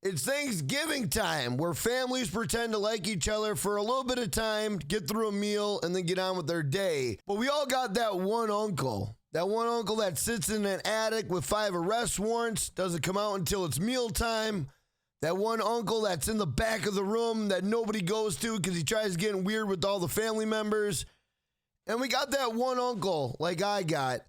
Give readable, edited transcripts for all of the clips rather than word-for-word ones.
It's Thanksgiving time where families pretend to like each other for a little bit of time, get through a meal, and then get on with their day. But we all got that one uncle. That one uncle that sits in an attic with 5 arrest warrants, doesn't come out until it's mealtime. That one uncle that's in the back of the room that nobody goes to because he tries getting weird with all the family members. And we got that one uncle, like I got,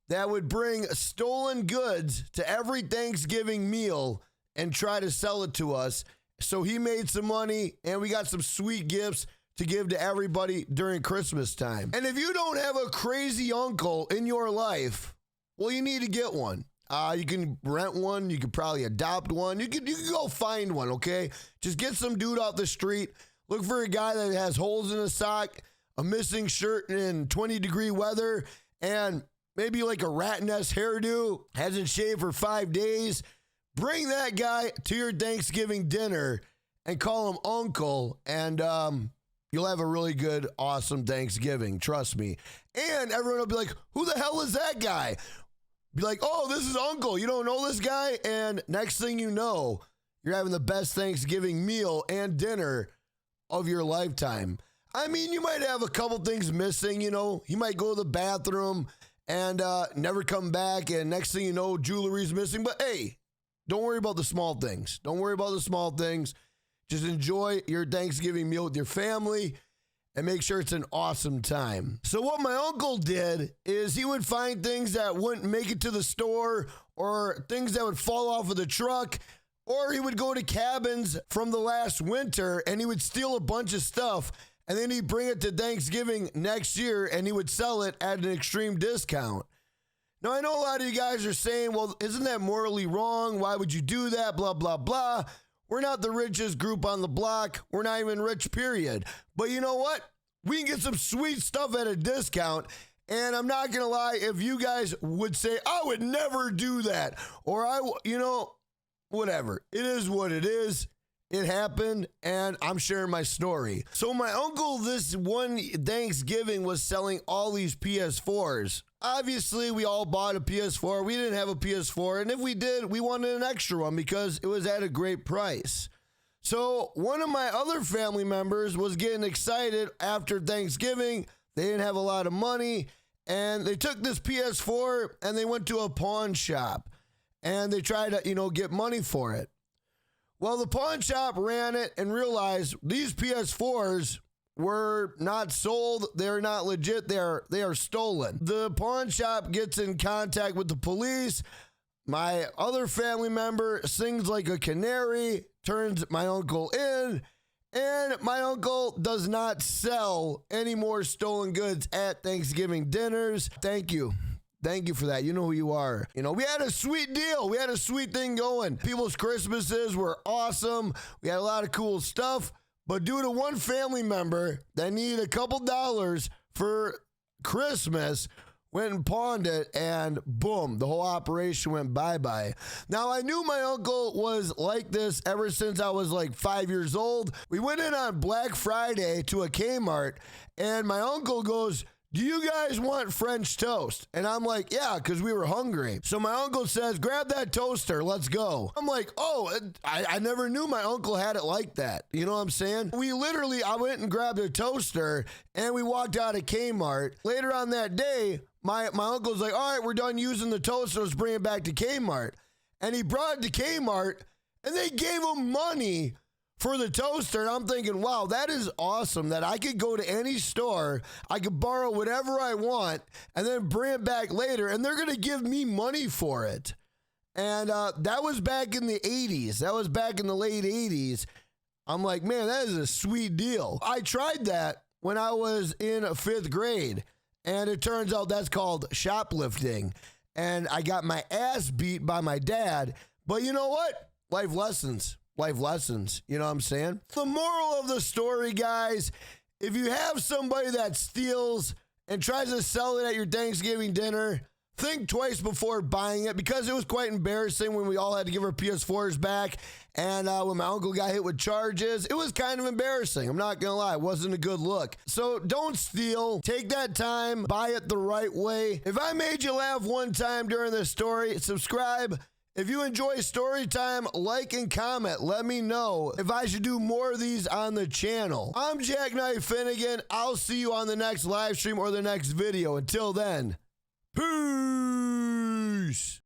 that would bring stolen goods to every Thanksgiving meal and try to sell it to us. So he made some money, and we got some sweet gifts to give to everybody during Christmas time. And if you don't have a crazy uncle in your life, well, you need to get one. You can rent one. You could probably adopt one. You can go find one, okay? Just get some dude off the street. Look for a guy that has holes in his sock, a missing shirt in 20-degree weather, and maybe like a rat nest hairdo, hasn't shaved for 5 days. Bring that guy to your Thanksgiving dinner and call him uncle, and you'll have a really good, awesome Thanksgiving. Trust me. And everyone will be like, who the hell is that guy? Be like, oh, this is uncle. You don't know this guy? And next thing you know, you're having the best Thanksgiving meal and dinner of your lifetime. I mean, you might have a couple things missing, you know. You might go to the bathroom and never come back, and next thing you know, jewelry's missing. But hey, don't worry about the small things. Don't worry about the small things. Just enjoy your Thanksgiving meal with your family and make sure it's an awesome time. So what my uncle did is he would find things that wouldn't make it to the store or things that would fall off of the truck, or he would go to cabins from the last winter and he would steal a bunch of stuff, and then he'd bring it to Thanksgiving next year and he would sell it at an extreme discount. Now, I know a lot of you guys are saying, well, isn't that morally wrong? Why would you do that? Blah, blah, blah. We're not the richest group on the block. We're not even rich, period. But you know what? We can get some sweet stuff at a discount. And I'm not going to lie, if you guys would say, I would never do that, or whatever. It is what it is. It happened, and I'm sharing my story. So my uncle this one Thanksgiving was selling all these PS4s. Obviously, we all bought a PS4. We didn't have a PS4, and if we did, we wanted an extra one because it was at a great price. So one of my other family members was getting excited after Thanksgiving. They didn't have a lot of money, and they took this PS4 and they went to a pawn shop, and they tried to, get money for it. Well, the pawn shop ran it and realized these PS4s were not sold. They're not legit. They are stolen. The pawn shop gets in contact with the police. My other family member sings like a canary, turns my uncle in, and my uncle does not sell any more stolen goods at Thanksgiving dinners. Thank you. Thank you for that. You know who you are. We had a sweet deal. We had a sweet thing going. People's Christmases were awesome. We had a lot of cool stuff. But due to one family member that needed a couple dollars for Christmas, went and pawned it, and boom, the whole operation went bye-bye. Now, I knew my uncle was like this ever since I was like 5 years old. We went in on Black Friday to a Kmart, and my uncle goes, do you guys want French toast? And I'm like, yeah, because we were hungry. So my uncle says, grab that toaster, let's go. I'm like, oh, I never knew my uncle had it like that. You know what I'm saying? I went and grabbed a toaster, and we walked out of Kmart. Later on that day, my uncle's like, all right, we're done using the toaster, let's bring it back to Kmart. And he brought it to Kmart, and they gave him money for the toaster. And I'm thinking, wow, that is awesome that I could go to any store, I could borrow whatever I want, and then bring it back later, and they're going to give me money for it. And that was back in the 80s. That was back in the late 80s. I'm like, man, that is a sweet deal. I tried that when I was in 5th grade, and it turns out that's called shoplifting. And I got my ass beat by my dad. But you know what? Life lessons. Life lessons, you know what I'm saying? The moral of the story, guys, if you have somebody that steals and tries to sell it at your Thanksgiving dinner, think twice before buying it, because it was quite embarrassing when we all had to give our PS4s back, and when my uncle got hit with charges, it was kind of embarrassing. I'm not gonna lie, it wasn't a good look. So don't steal, take that time, buy it the right way. If I made you laugh one time during this story, subscribe, If you enjoy story time, like and comment. Let me know if I should do more of these on the channel. I'm Jackknife Finnegan. I'll see you on the next live stream or the next video. Until then, peace.